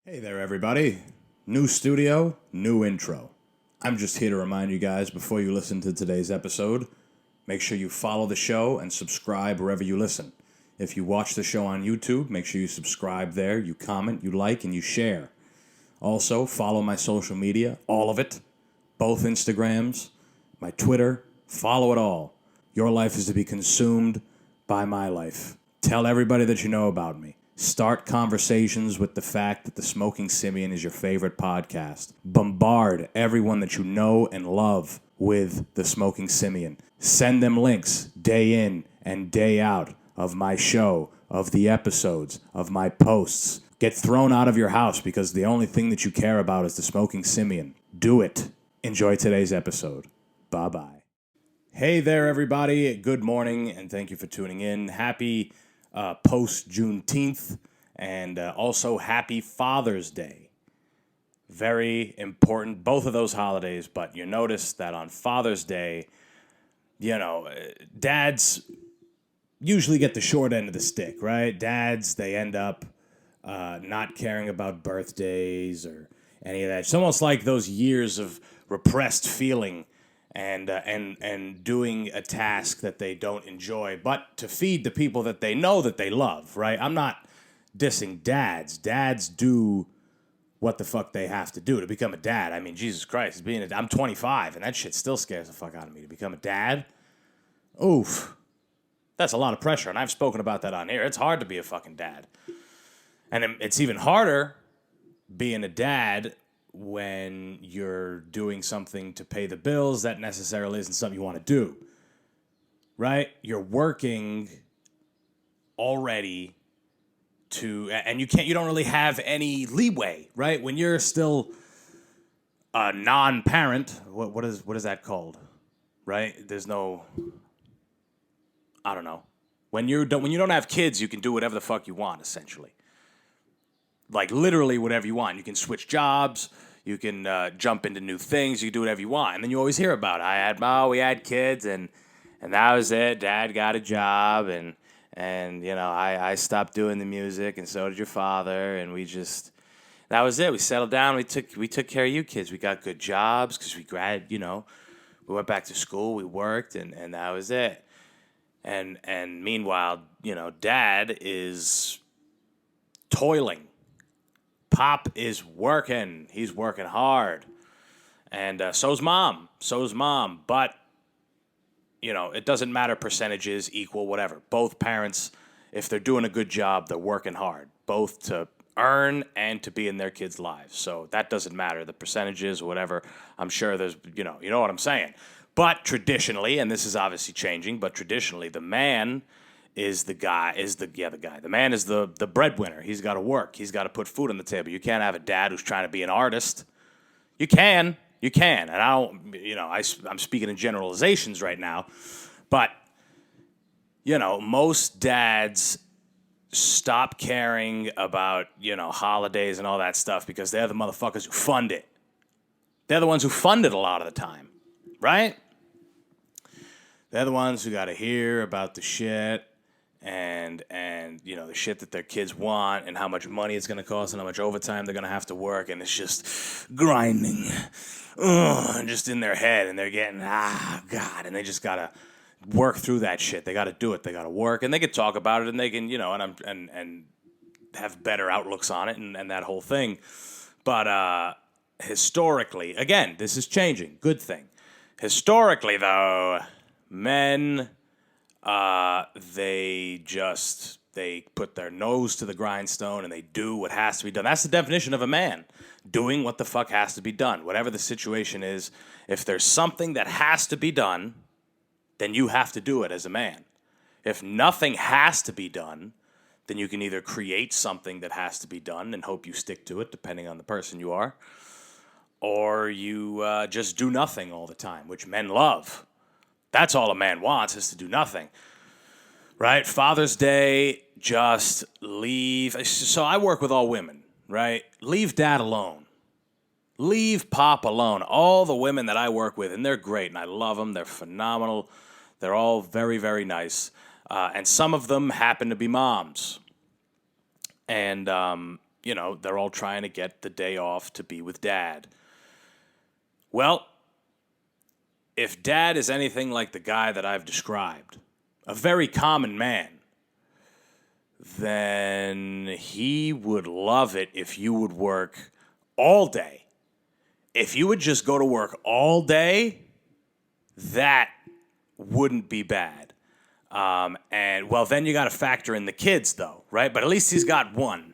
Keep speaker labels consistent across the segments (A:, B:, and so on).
A: Hey there, everybody. New studio, new intro. I'm just here to remind you guys before you listen to today's episode, make sure you follow the show and subscribe wherever you listen. If you watch the show on YouTube, make sure you subscribe there, you comment, you like, and you share. Also, follow my social media, all of it, both Instagrams, my Twitter, follow it all. Your life is to be consumed by my life. Tell everybody that you know about me. Start conversations with the fact that the Smoking Simian is your favorite podcast. Bombard everyone that you know and love with the Smoking Simian. Send them links day in and day out of my show, of the episodes, of my posts. Get thrown out of your house because the only thing that you care about is the Smoking Simian. Do it. Enjoy today's episode. Bye-bye. Hey there, everybody. Good morning, and thank you for tuning in. Happy post-Juneteenth, and also happy Father's Day. Very important, both of those holidays, but you notice that on Father's Day, dads usually get the short end of the stick, right? Dads, they end up not caring about birthdays or any of that. It's almost like those years of repressed feeling and doing a task that they don't enjoy, but to feed the people that they know that they love, right? I'm not dissing dads. Dads do what the fuck they have to do to become a dad. I mean, Jesus Christ, I'm 25, and that shit still scares the fuck out of me. To become a dad? Oof. That's a lot of pressure, and I've spoken about that on here. It's hard to be a fucking dad. And it's even harder being a dad when you're doing something to pay the bills that necessarily isn't something you want to do, right? You're working already and you don't really have any leeway, right? When you're still a non-parent, what is that called, right? There's no, I don't know. When you don't have kids, you can do whatever the fuck you want, essentially. Like literally whatever you want. You can switch jobs. You can jump into new things. You can do whatever you want. And then you always hear about it. We had kids, and that was it. Dad got a job, and I stopped doing the music, and so did your father, and that was it. We settled down. We took care of you kids. We got good jobs because we went back to school. We worked, and that was it. And meanwhile, Dad is toiling. Pop is working. He's working hard. And so's Mom. But, it doesn't matter percentages, equal, whatever. Both parents, if they're doing a good job, they're working hard. Both to earn and to be in their kids' lives. So that doesn't matter. The percentages or whatever, I'm sure there's, you know what I'm saying. But traditionally, and this is obviously changing, but traditionally the man is the guy. The man is the breadwinner. He's got to work. He's got to put food on the table. You can't have a dad who's trying to be an artist. You can, and I don't. I'm speaking in generalizations right now, but most dads stop caring about holidays and all that stuff because they're the motherfuckers who fund it. They're the ones who fund it a lot of the time, right? They're the ones who got to hear about the shit. And the shit that their kids want and how much money it's going to cost and how much overtime they're going to have to work, and it's just grinding just in their head, and they're getting God, and they just got to work through that shit. They got to do it. They got to work, and they can talk about it, and they can and have better outlooks on it and that whole thing. But historically, again, this is changing. Good thing. Historically, though, men. They put their nose to the grindstone and they do what has to be done. That's the definition of a man. Doing what the fuck has to be done. Whatever the situation is, if there's something that has to be done, then you have to do it as a man. If nothing has to be done, then you can either create something that has to be done and hope you stick to it, depending on the person you are, or you just do nothing all the time, which men love. That's all a man wants, is to do nothing. Right? Father's Day, just leave. So I work with all women, right? Leave dad alone. Leave Pop alone. All the women that I work with, and they're great, and I love them. They're phenomenal. They're all very, very nice. And some of them happen to be moms. And they're all trying to get the day off to be with dad. Well, if dad is anything like the guy that I've described, a very common man, then he would love it if you would work all day. If you would just go to work all day, that wouldn't be bad. Then you got to factor in the kids, though, right? But at least he's got one.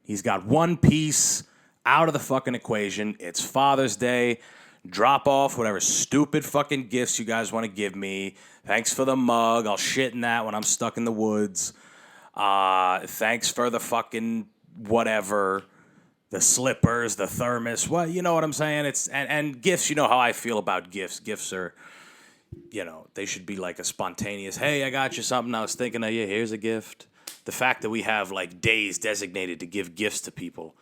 A: He's got one piece out of the fucking equation. It's Father's Day. Drop off whatever stupid fucking gifts you guys want to give me. Thanks for the mug. I'll shit in that when I'm stuck in the woods. Thanks for the fucking whatever. The slippers, the thermos. Well, you know what I'm saying? And gifts, you know how I feel about gifts. Gifts are, they should be like a spontaneous, hey, I got you something. I was thinking of you. Here's a gift. The fact that we have like days designated to give gifts to people.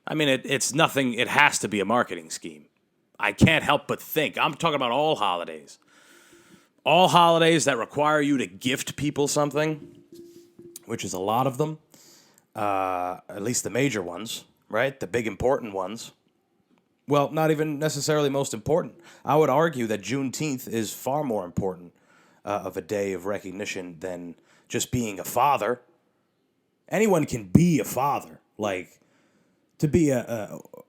A: I mean, it's nothing. It has to be a marketing scheme. I can't help but think. I'm talking about all holidays. All holidays that require you to gift people something, which is a lot of them. At least the major ones, right? The big important ones. Well, not even necessarily most important. I would argue that Juneteenth is far more important of a day of recognition than just being a father. Anyone can be a father. Like, to be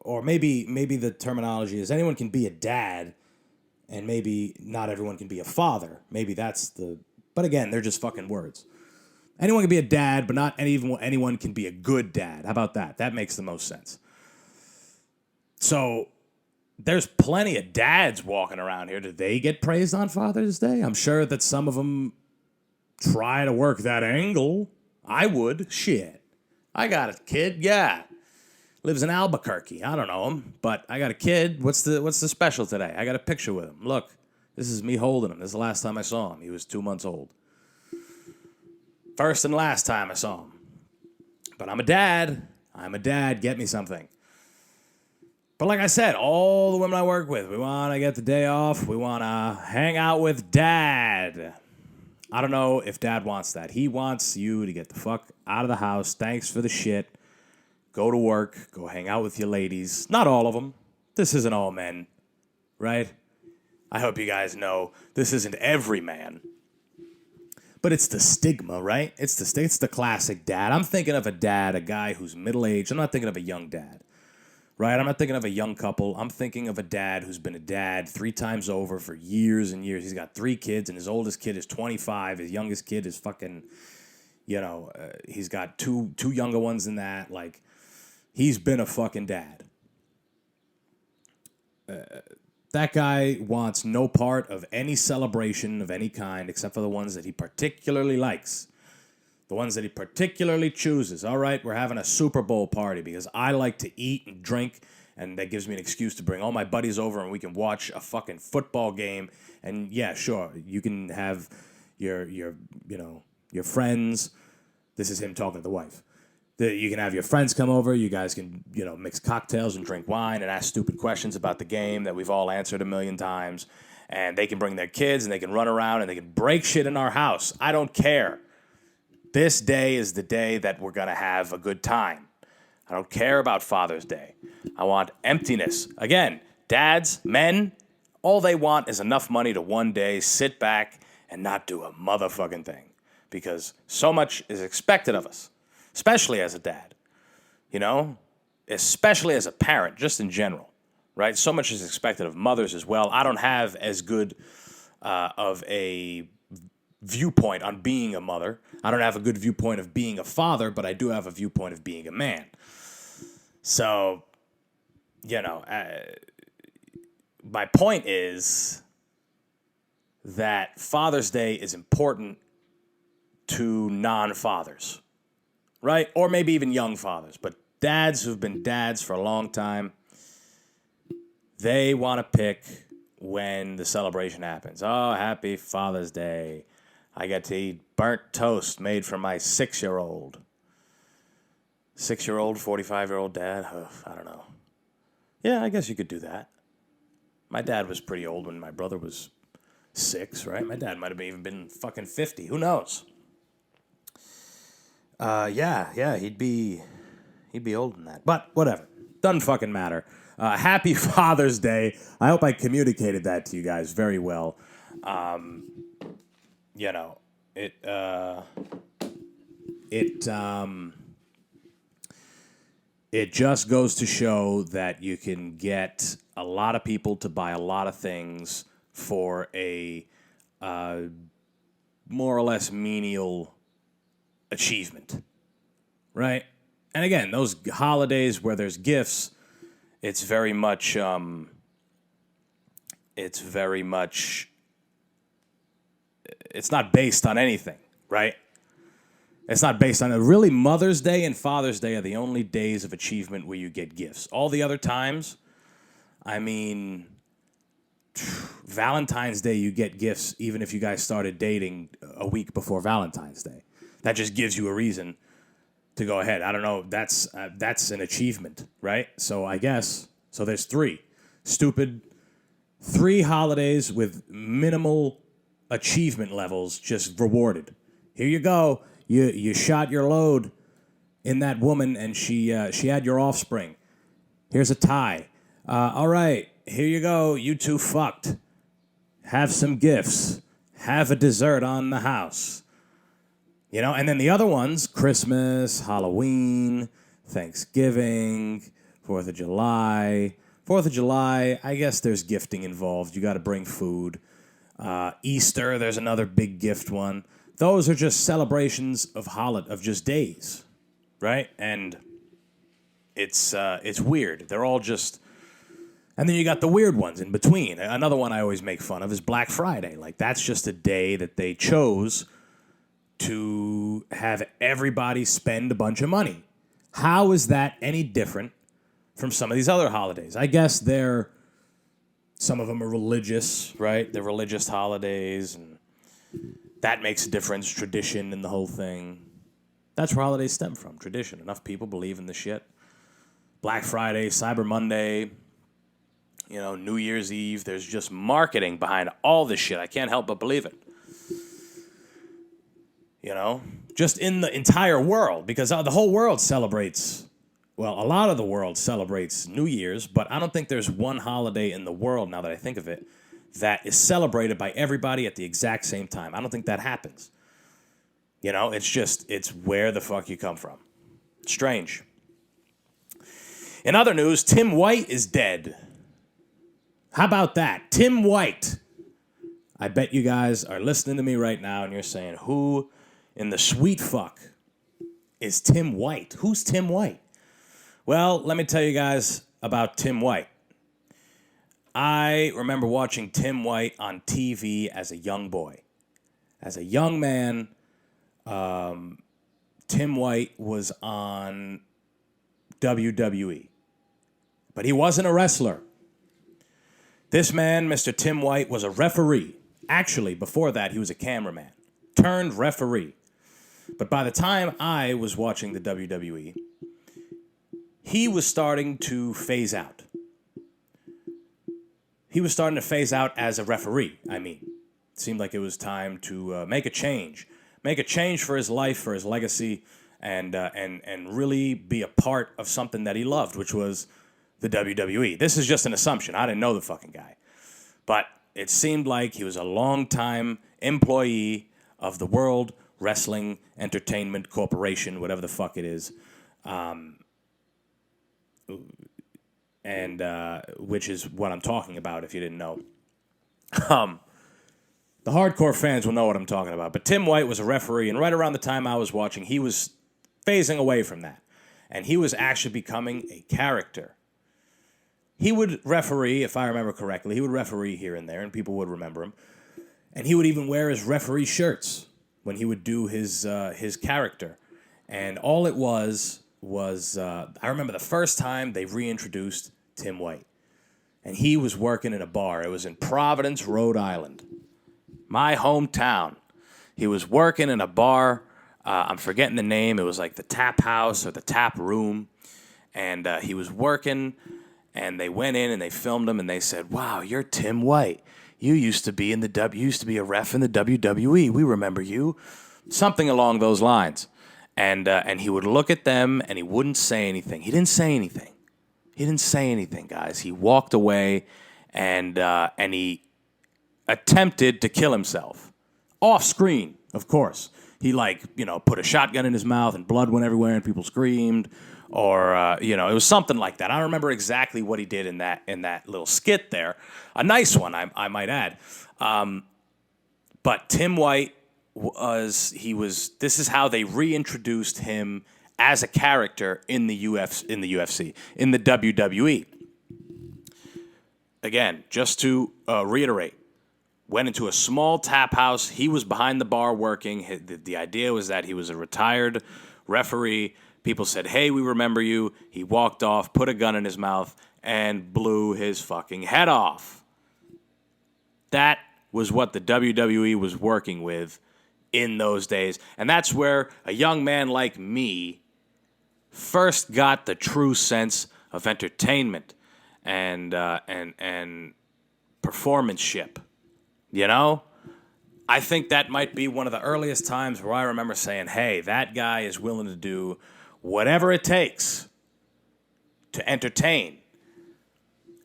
A: or maybe the terminology is anyone can be a dad, and maybe not everyone can be a father. Maybe that's but again, they're just fucking words. Anyone can be a dad, but not anyone can be a good dad. How about that? That makes the most sense. So there's plenty of dads walking around here. Do they get praised on Father's Day? I'm sure that some of them try to work that angle. I would. Shit. I got a kid. Yeah. Lives in Albuquerque. I don't know him, but I got a kid. What's the special today? I got a picture with him. Look, this is me holding him. This is the last time I saw him. He was 2 months old. First and last time I saw him. But I'm a dad. Get me something. But like I said, all the women I work with, we want to get the day off. We want to hang out with dad. I don't know if dad wants that. He wants you to get the fuck out of the house. Thanks for the shit. Go to work. Go hang out with your ladies. Not all of them. This isn't all men, right? I hope you guys know this isn't every man. But it's the stigma, right? It's the classic dad. I'm thinking of a dad, a guy who's middle-aged. I'm not thinking of a young dad, right? I'm not thinking of a young couple. I'm thinking of a dad who's been a dad 3 times over for years and years. He's got 3 kids, and his oldest kid is 25. His youngest kid is fucking, he's got two younger ones than that. Like, he's been a fucking dad. That guy wants no part of any celebration of any kind except for the ones that he particularly likes. The ones that he particularly chooses. All right, we're having a Super Bowl party because I like to eat and drink, and that gives me an excuse to bring all my buddies over and we can watch a fucking football game. And yeah, sure, you can have your friends. This is him talking to the wife. You can have your friends come over. You guys can, mix cocktails and drink wine and ask stupid questions about the game that we've all answered a million times. And they can bring their kids and they can run around and they can break shit in our house. I don't care. This day is the day that we're going to have a good time. I don't care about Father's Day. I want emptiness. Again, dads, men, all they want is enough money to one day sit back and not do a motherfucking thing. Because so much is expected of us. Especially as a dad, especially as a parent, just in general, right? So much is expected of mothers as well. I don't have as good of a viewpoint on being a mother. I don't have a good viewpoint of being a father, but I do have a viewpoint of being a man. So, my point is that Father's Day is important to non-fathers. Right? Or maybe even young fathers. But dads who've been dads for a long time, they want to pick when the celebration happens. Oh, happy Father's Day. I get to eat burnt toast made from my 6-year-old. 6-year-old, 45-year-old dad? I don't know. Yeah, I guess you could do that. My dad was pretty old when my brother was 6, right? My dad might have even been fucking 50. Who knows? He'd be He'd be older than that. But whatever. Doesn't fucking matter. Happy Father's Day. I hope I communicated that to you guys very well. You know, it just goes to show that you can get a lot of people to buy a lot of things for a more or less menial achievement, right? And again, those holidays where there's gifts, it's very much, it's not based on anything, right? It's not based on it. Really, Mother's Day and Father's Day are the only days of achievement where you get gifts. All the other times, I mean, Valentine's Day, you get gifts even if you guys started dating a week before Valentine's Day. That just gives you a reason to go ahead. I don't know. That's an achievement, right? So I guess, so there's three holidays with minimal achievement levels just rewarded. Here you go. You shot your load in that woman, and she had your offspring. Here's a tie. All right, here you go. You two fucked. Have some gifts. Have a dessert on the house. You know, and then the other ones, Christmas, Halloween, Thanksgiving, 4th of July. 4th of July, I guess there's gifting involved. You got to bring food. Easter, there's another big gift one. Those are just celebrations of just days, right? And it's weird. They're all just, and then you got the weird ones in between. Another one I always make fun of is Black Friday. Like, that's just a day that they chose to have everybody spend a bunch of money. How is that any different from some of these other holidays? I guess some of them are religious, right? They're religious holidays, and that makes a difference, tradition and the whole thing. That's where holidays stem from, tradition. Enough people believe in the shit. Black Friday, Cyber Monday, you know, New Year's Eve. There's just marketing behind all this shit. I can't help but believe it. You know, just in the entire world, because the whole world celebrates, well, a lot of the world celebrates New Year's, but I don't think there's one holiday in the world, now that I think of it, that is celebrated by everybody at the exact same time. I don't think that happens. You know, it's where the fuck you come from. Strange. In other news, Tim White is dead. How about that? Tim White. I bet you guys are listening to me right now and you're saying, who in the sweet fuck is Tim White? Who's Tim White? Well, let me tell you guys about Tim White. I remember watching Tim White on TV as a young boy. As a young man, Tim White was on WWE. But he wasn't a wrestler. This man, Mr. Tim White, was a referee. Actually, before that, he was a cameraman turned referee. But by the time I was watching the WWE, he was starting to phase out. He was starting to phase out as a referee, I mean. It seemed like it was time to make a change. Make a change for his life, for his legacy, and really be a part of something that he loved, which was the WWE. This is just an assumption. I didn't know the fucking guy. But it seemed like he was a long-time employee of the World Wrestling Entertainment Corporation, whatever the fuck it is. Which is what I'm talking about, if you didn't know. The hardcore fans will know what I'm talking about. But Tim White was a referee, and right around the time I was watching, he was phasing away from that. And he was actually becoming a character. He would referee, if I remember correctly, he would referee here and there, and people would remember him. And he would even wear his referee shirts when he would do his character. And all it was I remember the first time they reintroduced Tim White. And he was working in a bar. It was in Providence, Rhode Island. My hometown. He was working in a bar. I'm forgetting the name. It was like the Tap House or the Tap Room. And he was working, and they went in and they filmed him, and they said, "Wow, you're Tim White. You used to be a ref in the WWE. We remember you." Something along those lines. And he would look at them and he wouldn't say anything. He didn't say anything. He didn't say anything, guys. He walked away and he attempted to kill himself. Off screen, of course. He put a shotgun in his mouth and blood went everywhere and people screamed. Or, it was something like that. I don't remember exactly what he did in that little skit there. A nice one, I might add. But Tim White this is how they reintroduced him as a character in the UFC, in the WWE. Again, just to reiterate, went into a small tap house. He was behind the bar working. The idea was that he was a retired referee. People said, hey, we remember you. He walked off, put a gun in his mouth, and blew his fucking head off. That was what the WWE was working with in those days. And that's where a young man like me first got the true sense of entertainment and performanceship. You know? I think that might be one of the earliest times where I remember saying, hey, that guy is willing to do whatever it takes to entertain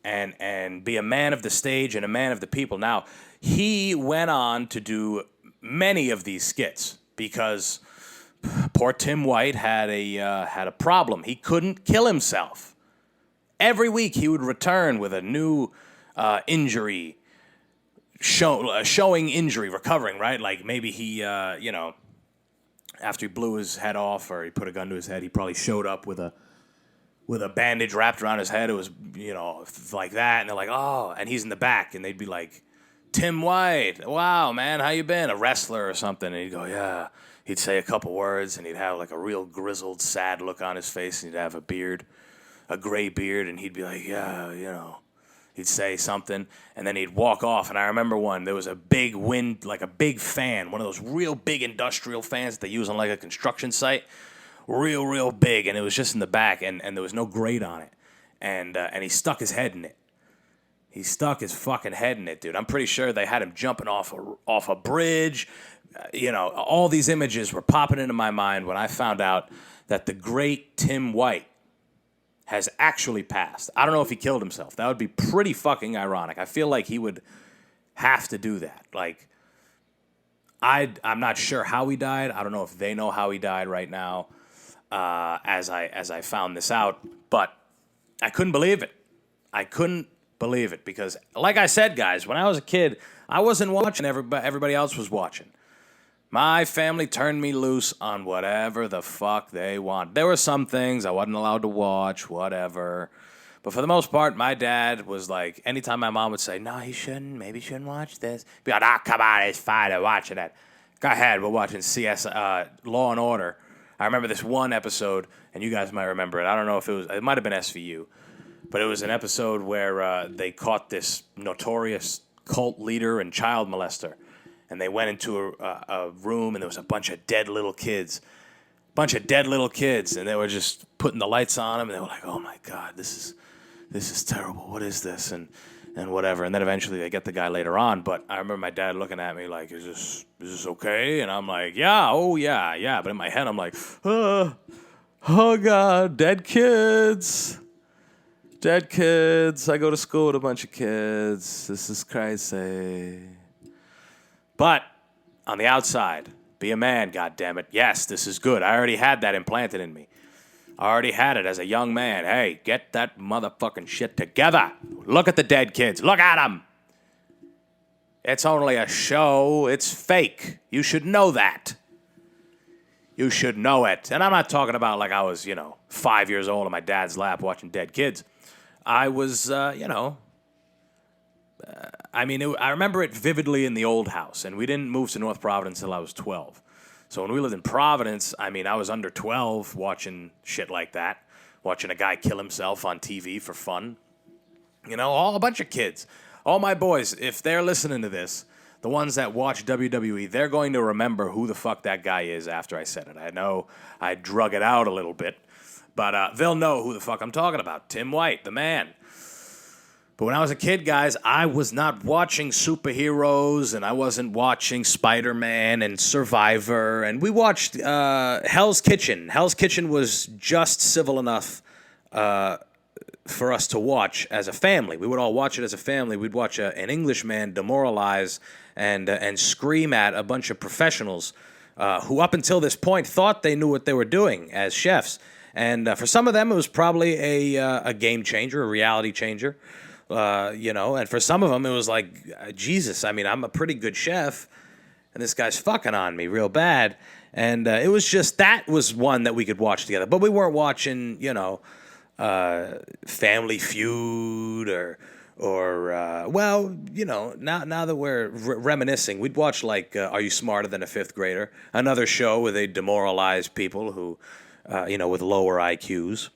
A: and be a man of the stage and a man of the people. Now, he went on to do many of these skits because poor Tim White had a problem. He couldn't kill himself. Every week he would return with a new injury, showing injury, recovering, right? Like maybe he, after he blew his head off or he put a gun to his head, he probably showed up with a bandage wrapped around his head. It was, like that. And they're like, oh, and he's in the back. And they'd be like, Tim White, wow, man, how you been? A wrestler or something. And he'd go, yeah. He'd say a couple words and he'd have like a real grizzled, sad look on his face. And he'd have a beard, a gray beard. And he'd be like, yeah, He'd say something, and then he'd walk off. And I remember there was a big wind, like a big fan, one of those real big industrial fans that they use on like a construction site, real big, and it was just in the back, and there was no grate on it. And he stuck his head in it. He stuck his fucking head in it, dude. I'm pretty sure they had him jumping off a bridge. All these images were popping into my mind when I found out that the great Tim White has actually passed. I don't know if he killed himself. That would be pretty fucking ironic. I feel like he would have to do that. Like, I'm not sure how he died. I don't know if they know how he died right now. As I found this out, but I couldn't believe it. I couldn't believe it because, like I said, guys, when I was a kid, I wasn't watching. Everybody else was watching. My family turned me loose on whatever the fuck they want. There were some things I wasn't allowed to watch, whatever. But for the most part, my dad was like, anytime my mom would say, no, maybe you shouldn't watch this. Be like, come on, it's fine, I'm watching it. Go ahead, we're watching Law and Order. I remember this one episode, and you guys might remember it. I don't know if it might have been SVU. But it was an episode where they caught this notorious cult leader and child molester. And they went into a room, and there was a bunch of dead little kids. And they were just putting the lights on them, and they were like, oh, my God, this is terrible. What is this? And whatever. And then eventually they get the guy later on. But I remember my dad looking at me like, is this okay? And I'm like, yeah. But in my head, I'm like, oh God, dead kids. I go to school with a bunch of kids. This is crazy. But on the outside, be a man, goddammit. Yes, this is good. I already had that implanted in me. I already had it as a young man. Hey, get that motherfucking shit together. Look at the dead kids. Look at them. It's only a show. It's fake. You should know that. You should know it. And I'm not talking about like I was, 5 years old in my dad's lap watching dead kids. I was, I remember it vividly in the old house, and we didn't move to North Providence until I was 12. So when we lived in Providence, I was under 12 watching shit like that, watching a guy kill himself on TV for fun. A bunch of kids. All my boys, if they're listening to this, the ones that watch WWE, they're going to remember who the fuck that guy is after I said it. I know I drug it out a little bit, but they'll know who the fuck I'm talking about. Tim White, the man. But when I was a kid, guys, I was not watching superheroes, and I wasn't watching Spider-Man and Survivor, and we watched Hell's Kitchen. Hell's Kitchen was just civil enough for us to watch as a family. We would all watch it as a family. We'd watch an Englishman demoralize and scream at a bunch of professionals who up until this point thought they knew what they were doing as chefs. And for some of them, it was probably a game changer, a reality changer. And for some of them, it was like, Jesus, I mean, I'm a pretty good chef, and this guy's fucking on me real bad. And it was just, that was one that we could watch together. But we weren't watching, Family Feud or now that we're reminiscing, we'd watch Are You Smarter Than a Fifth Grader? Another show where they demoralize people who, with lower IQs,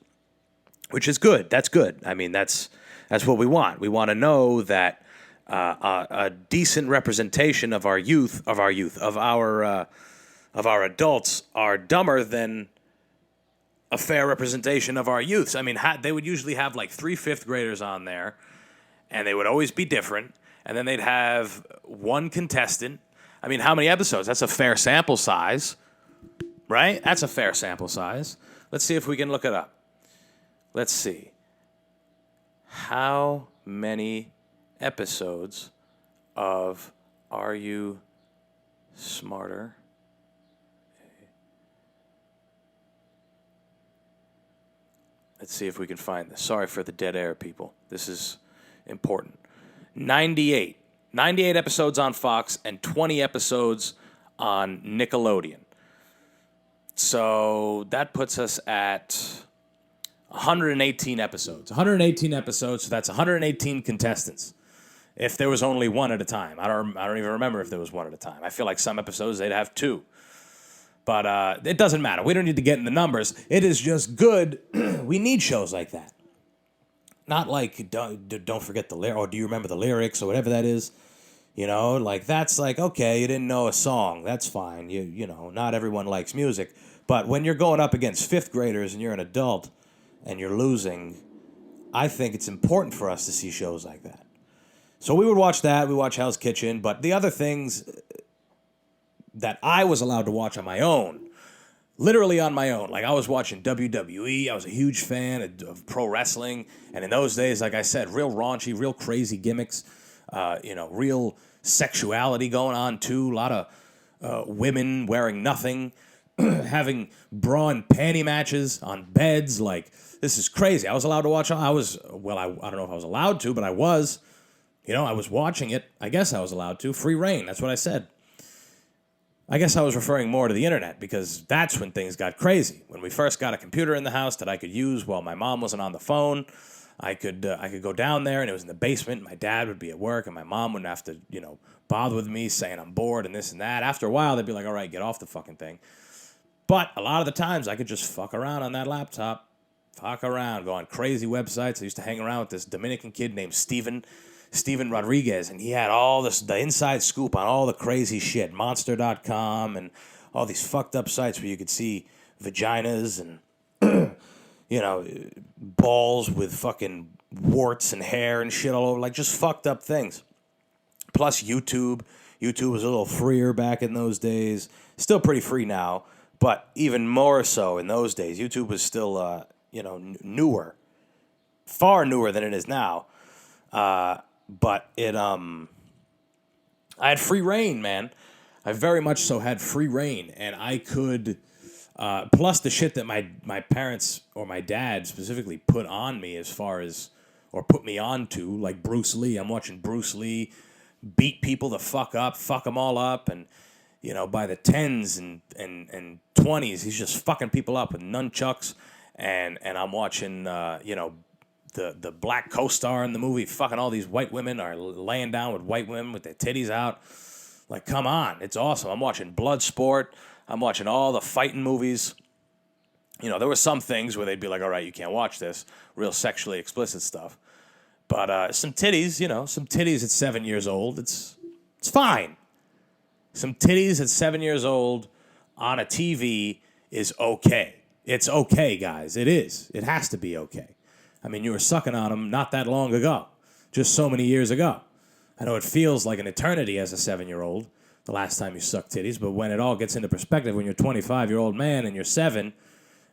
A: which is good. That's good. I mean, that's what we want. We want to know that a decent representation of our adults are dumber than a fair representation of our youths. I mean, they would usually have 3 fifth graders on there, and they would always be different. And then they'd have one contestant. I mean, how many episodes? That's a fair sample size, right? That's a fair sample size. Let's see if we can look it up. Let's see. How many episodes of Are You Smarter? Let's see if we can find this. Sorry for the dead air, people. This is important. 98. 98 episodes on Fox and 20 episodes on Nickelodeon. So that puts us at 118 episodes. 118 episodes, so that's 118 contestants. If there was only one at a time. I don't even remember if there was one at a time. I feel like some episodes they'd have 2. But it doesn't matter. We don't need to get in the numbers. It is just good. We need shows like that. Not like don't forget the lyrics, or do you remember the lyrics, or whatever that is. That's okay, you didn't know a song. That's fine. Not everyone likes music. But when you're going up against 5th graders and you're an adult and you're losing, I think it's important for us to see shows like that. So we would watch that. We watch Hell's Kitchen. But the other things that I was allowed to watch on my own, literally on my own. I was watching WWE. I was a huge fan of pro wrestling. And in those days, like I said, real raunchy, real crazy gimmicks, real sexuality going on too. A lot of women wearing nothing, having bra and panty matches on beds. This is crazy. I was allowed to watch. I don't know if I was allowed to, but I was. I was watching it. I guess I was allowed to. Free reign. That's what I said. I guess I was referring more to the internet because that's when things got crazy. When we first got a computer in the house that I could use while my mom wasn't on the phone, I could go down there, and it was in the basement. My dad would be at work, and my mom wouldn't have to, bother with me saying I'm bored and this and that. After a while, they'd be like, all right, get off the fucking thing. But a lot of the times, I could just fuck around on that laptop, go on crazy websites. I used to hang around with this Dominican kid named Steven Rodriguez, and he had all the inside scoop on all the crazy shit, Monster.com and all these fucked up sites where you could see vaginas and, balls with fucking warts and hair and shit all over, just fucked up things. Plus YouTube. YouTube was a little freer back in those days. Still pretty free now, but even more so in those days. YouTube was still, newer. Far newer than it is now. But I had free reign, man. I very much so had free reign, and I could, plus the shit that my parents or my dad specifically put on me or put me on to, like Bruce Lee. I'm watching Bruce Lee beat people the fuck up, fuck them all up, and, by the 10s and 20s, he's just fucking people up with nunchucks, and I'm watching, the black co-star in the movie, fucking all these white women are laying down with white women with their titties out. Come on, it's awesome. I'm watching Bloodsport. I'm watching all the fighting movies. There were some things where they'd be like, all right, you can't watch this. Real sexually explicit stuff. But some titties, some titties at 7 years old, it's fine. Some titties at 7 years old on a TV is okay. It's okay, guys. It is. It has to be okay. I mean, you were sucking on them not that long ago. just so many years ago. I know it feels like an eternity as a 7-year-old, the last time you sucked titties, but when it all gets into perspective, when you're a 25-year-old man and you're 7,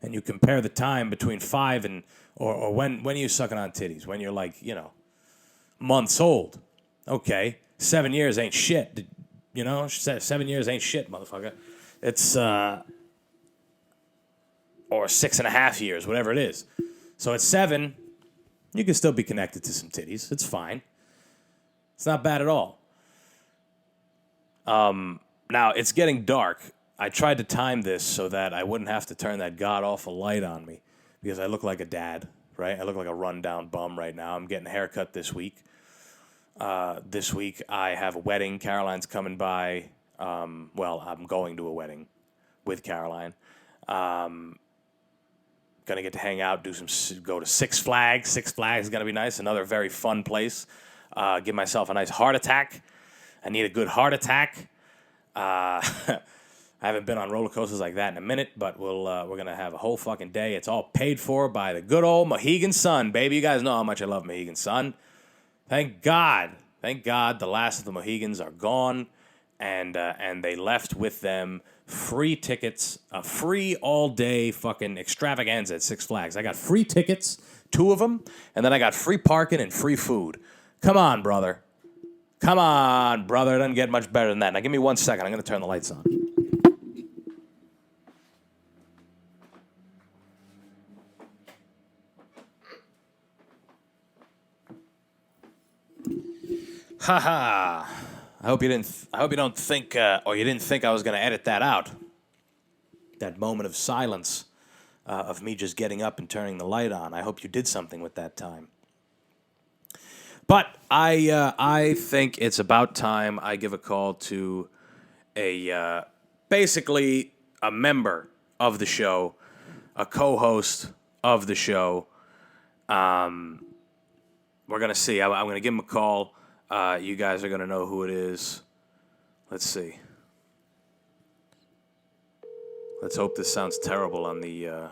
A: and you compare the time between 5 and, or when are you sucking on titties? When you're like, months old. Okay, 7 years ain't shit. 7 years ain't shit, motherfucker. It's, or 6.5 years, whatever it is. So at 7, you can still be connected to some titties. It's fine. It's not bad at all. Now, it's getting dark. I tried to time this so that I wouldn't have to turn that god-awful light on me because I look like a dad, right? I look like a rundown bum right now. I'm getting a haircut this week. This week I have a wedding. Caroline's coming by. I'm going to a wedding with Caroline. Gonna get to hang out, go to Six Flags. Six Flags is gonna be nice. Another very fun place. Give myself a nice heart attack. I need a good heart attack. I haven't been on roller coasters like that in a minute, but we're gonna have a whole fucking day. It's all paid for by the good old Mohegan Sun, baby. You guys know how much I love Mohegan Sun. Thank God, the last of the Mohegans are gone, and they left with them free tickets, a free all-day fucking extravaganza at Six Flags. I got free tickets, 2 of them, and then I got free parking and free food. Come on, brother. Come on, brother. It doesn't get much better than that. Now, give me 1 second. I'm going to turn the lights on. Ha ha. I hope you don't think, or you didn't think I was going to edit that out. That moment of silence of me just getting up and turning the light on. I hope you did something with that time. But I think it's about time I give a call to basically a member of the show, a co-host of the show. We're gonna see. I'm gonna give him a call. You guys are gonna know who it is. Let's see. Let's hope this sounds terrible on the.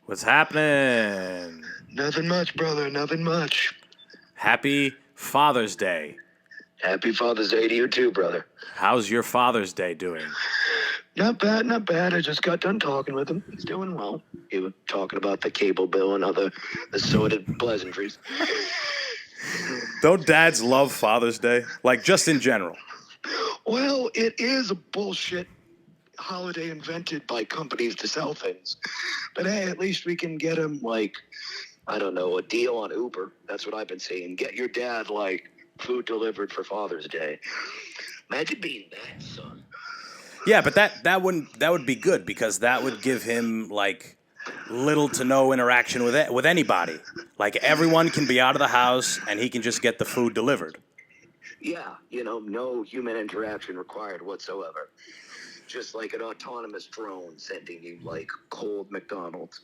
A: What's happening?
B: Nothing much, brother. Nothing much.
A: Happy Father's Day.
B: Happy Father's Day to you too, brother.
A: How's your Father's Day doing?
B: Not bad, not bad. I just got done talking with him. He's doing well. He was talking about the cable bill and other assorted pleasantries.
A: Don't dads love Father's Day? Like, just in general.
B: Well, it is a bullshit holiday invented by companies to sell things. But hey, at least we can get him, like, I don't know, a deal on Uber. That's what I've been seeing. Get your dad, like, food delivered for Father's Day. Imagine being that, son.
A: Yeah, but that would be good because that would give him, like, little to no interaction with anybody. Like, everyone can be out of the house and he can just get the food delivered.
B: Yeah, no human interaction required whatsoever. Just like an autonomous drone sending you, like, cold McDonald's.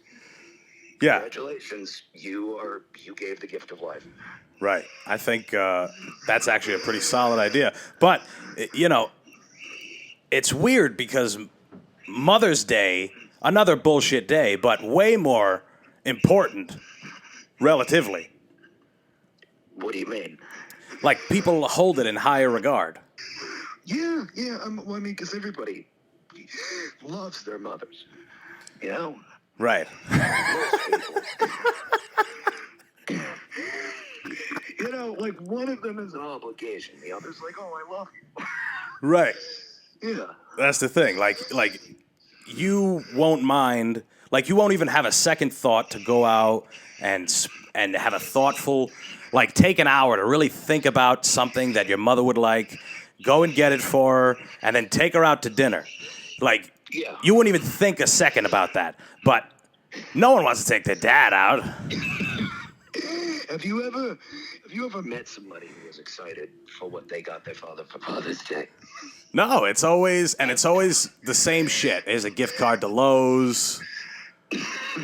A: Yeah.
B: Congratulations, you gave the gift of life.
A: Right. I think that's actually a pretty solid idea. But, it's weird because Mother's Day, another bullshit day, but way more important, relatively.
B: What do you mean?
A: Like, people hold it in higher regard.
B: Yeah, because everybody loves their mothers,
A: Right.
B: Like, one of them is an obligation. The other's like, oh, I love you.
A: Right.
B: Yeah.
A: That's the thing. Like you won't mind. Like, you won't even have a second thought to go out and have a thoughtful, like, take an hour to really think about something that your mother would like. Go and get it for her, and then take her out to dinner. Like,
B: yeah.
A: You wouldn't even think a second about that. But no one wants to take their dad out.
B: Have you ever met somebody who was excited for what they got their father for Father's Day?
A: No, it's always the same shit. Here's a gift card to Lowe's.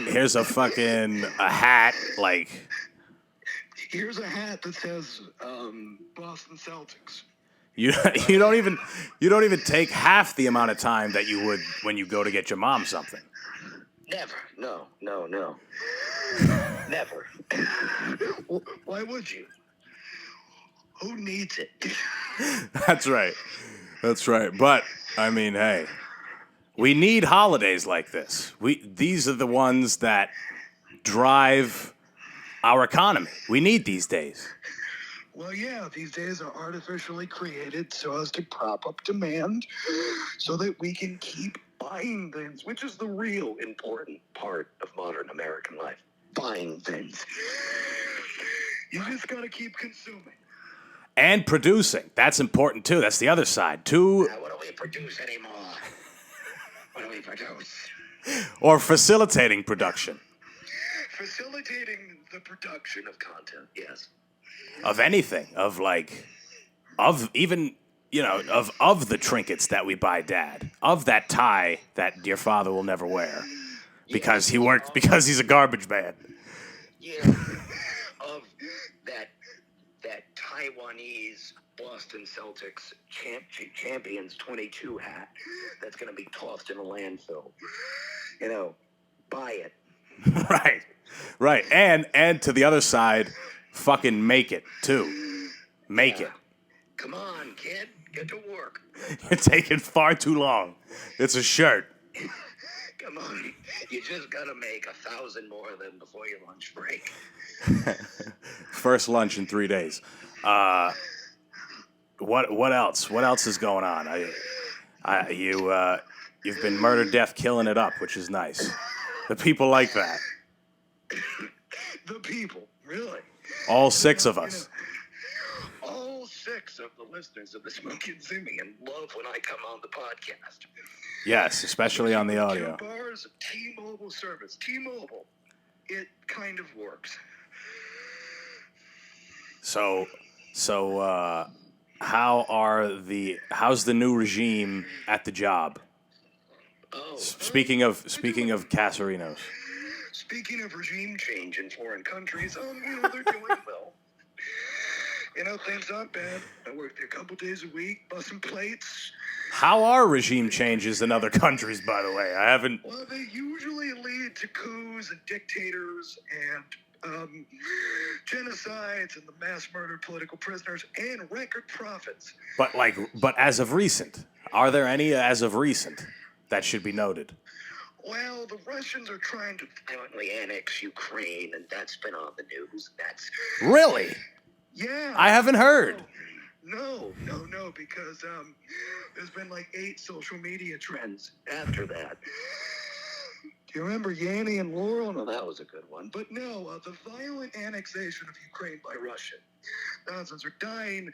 A: Here's a hat, like.
B: Here's a hat that says Boston Celtics.
A: You don't even take half the amount of time that you would when you go to get your mom something.
B: Never. No. Never. Why would you? Who needs it?
A: That's right. That's right. But I mean, hey, we need holidays like this. These are the ones that drive our economy. We need these days.
B: Well, yeah, these days are artificially created so as to prop up demand so that we can keep buying things, which is the real important part of modern American life. Buying things. You just gotta keep consuming.
A: And producing. That's important too. That's the other side. Too.
B: Now, what do we produce anymore? What do we produce?
A: Or facilitating production.
B: Facilitating the production of content, yes.
A: Of anything. Of even, of the trinkets that we buy Dad. Of that tie that your father will never wear. Because he's a garbage man.
B: Yeah. Of that Taiwanese Boston Celtics champions 22 hat that's going to be tossed in a landfill. Buy it.
A: Right. And to the other side, fucking make it too. Make it.
B: Come on, kid. Get to work.
A: You're taking far too long. It's a shirt.
B: Come on. You just got to make 1,000 more of them before your lunch break.
A: First lunch in 3 days. What else? What else is going on? You've been murder, death, killing it up, which is nice. The people like that.
B: The people, really.
A: All 6 of us.
B: All 6 of the listeners of the Smoking Simian love when I come on the podcast.
A: Yes, especially on the audio.
B: 2 bars of T-Mobile service. T-Mobile, it kind of works.
A: So, how's the new regime at the job? Speaking of Casarinos.
B: Speaking of regime change in foreign countries, they're doing well. Things aren't bad. I work there a couple days a week, busting plates.
A: How are regime changes in other countries, by the way? I haven't...
B: Well, they usually lead to coups and dictators and genocides and the mass murder of political prisoners and record profits.
A: But as of recent, are there any as of recent that should be noted?
B: Well, the Russians are trying to violently annex Ukraine, and that's been on the news. That's
A: really?
B: Yeah.
A: I haven't heard.
B: No, because there's been 8 social media trends after that. Do you remember Yanny and Laurel? No, that was a good one. But no, the violent annexation of Ukraine by Russia. Thousands are dying,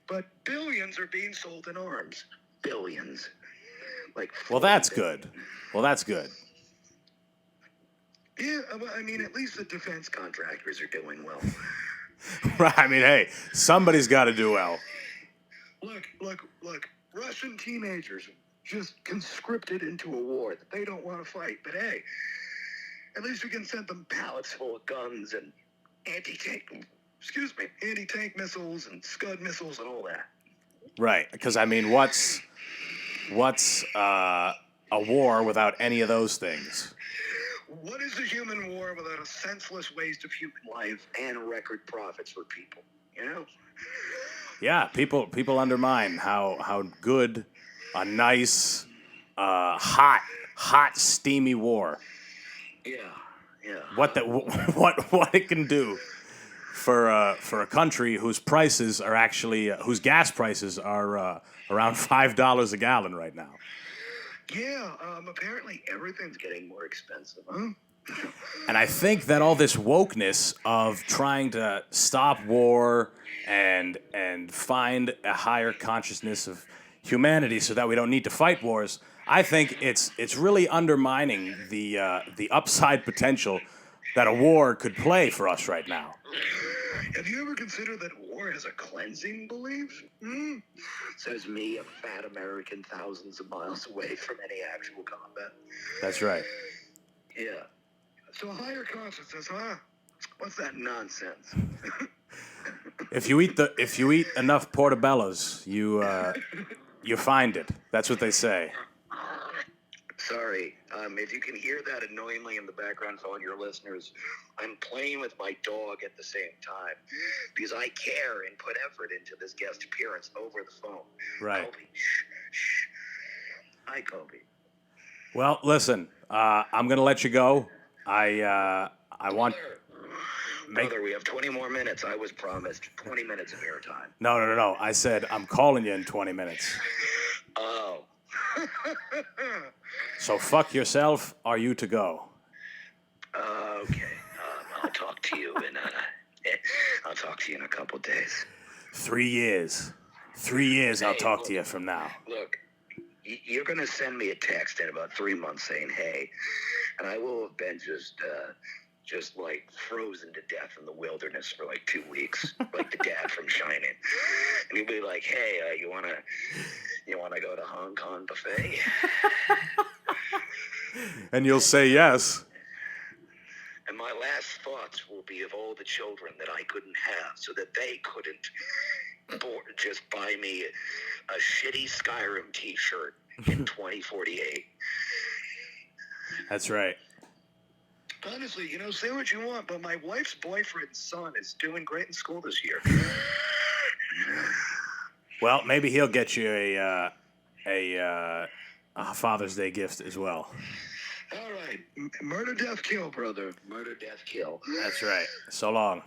B: but billions are being sold in arms. Billions.
A: Well, that's good.
B: Yeah, at least the defense contractors are doing well.
A: Right. Hey, somebody's got to do well.
B: Look. Russian teenagers just conscripted into a war that they don't want to fight. But hey, at least we can send them pallets full of guns and anti-tank missiles and Scud missiles and all that.
A: Right. Because, what's a war without any of those things?
B: What is a human war without a senseless waste of human life and record profits for people?
A: Yeah, people undermine how good a nice, hot, steamy war.
B: Yeah.
A: What it can do for a country whose prices are actually whose gas prices are around $5 a gallon right now.
B: Yeah, apparently everything's getting more expensive, huh?
A: And I think that all this wokeness of trying to stop war and find a higher consciousness of humanity so that we don't need to fight wars, I think it's really undermining the upside potential that a war could play for us right now.
B: Have you ever considered that war has a cleansing belief? Says me, a fat American thousands of miles away from any actual combat.
A: That's right.
B: Yeah. So higher consciousness, huh? What's that nonsense?
A: If you eat enough portobellos, you find it. That's what they say.
B: Sorry. If you can hear that annoyingly in the background for all your listeners, I'm playing with my dog at the same time because I care and put effort into this guest appearance over the phone.
A: Right.
B: Kobe, shh. Hi, Kobe.
A: Well, listen, I'm going to let you go. I want...
B: Brother, we have 20 more minutes. I was promised 20 minutes of airtime.
A: No. I said I'm calling you in 20 minutes.
B: Oh.
A: So fuck yourself. Are you to go?
B: Okay. I'll talk to you in a couple days.
A: 3 years. 3 years I'll talk to you from now.
B: Look, you're going to send me a text in about 3 months saying, hey, and I will have been just like frozen to death in the wilderness for like 2 weeks, like the dad from Shining. And he'll be like, hey, you wanna go to Hong Kong buffet?
A: And you'll say yes.
B: And my last thoughts will be of all the children that I couldn't have so that they couldn't just buy me a shitty Skyrim t-shirt in 2048.
A: That's right.
B: Honestly, say what you want, but my wife's boyfriend's son is doing great in school this year.
A: Well, maybe he'll get you a Father's Day gift as well.
B: All right. Murder, death, kill, brother. Murder, death, kill.
A: That's right. So long.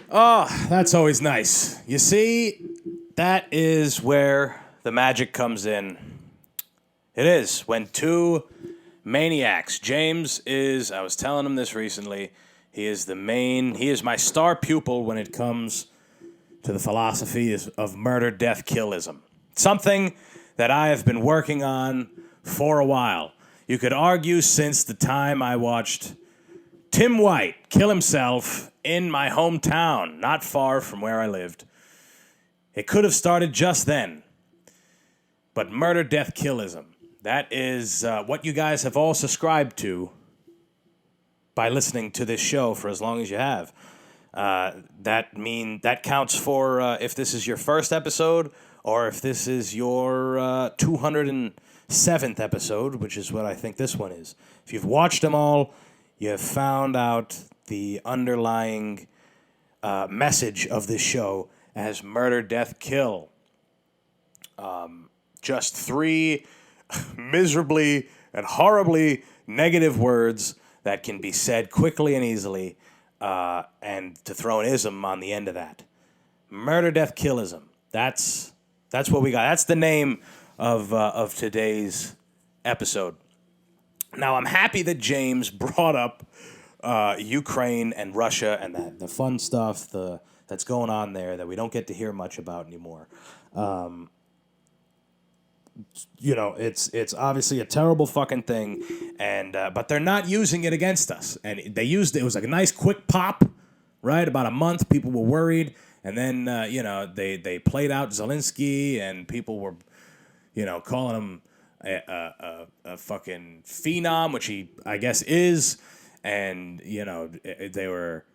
A: Oh, that's always nice. You see, that is where the magic comes in. It is when two maniacs. James is, I was telling him this recently, he is my star pupil when it comes to the philosophy of MurderDeathKill-Ism. Something that I have been working on for a while. You could argue since the time I watched Tim White kill himself in my hometown, not far from where I lived. It could have started just then. But MurderDeathKill-Ism, that is what you guys have all subscribed to by listening to this show for as long as you have. That counts for if this is your first episode or if this is your 207th episode, which is what I think this one is. If you've watched them all, you have found out the underlying message of this show as murder, death, kill. Just 3 miserably and horribly negative words that can be said quickly and easily, and to throw an ism on the end of that. MurderDeathKill-Ism. That's what we got. That's the name of today's episode. Now, I'm happy that James brought up Ukraine and Russia and the fun stuff that's going on there that we don't get to hear much about anymore. It's obviously a terrible fucking thing, and but they're not using it against us. And it was like a nice quick pop, right? About a month, people were worried, and then they played out Zelensky, and people were, calling him a fucking phenom, which he I guess is, and they were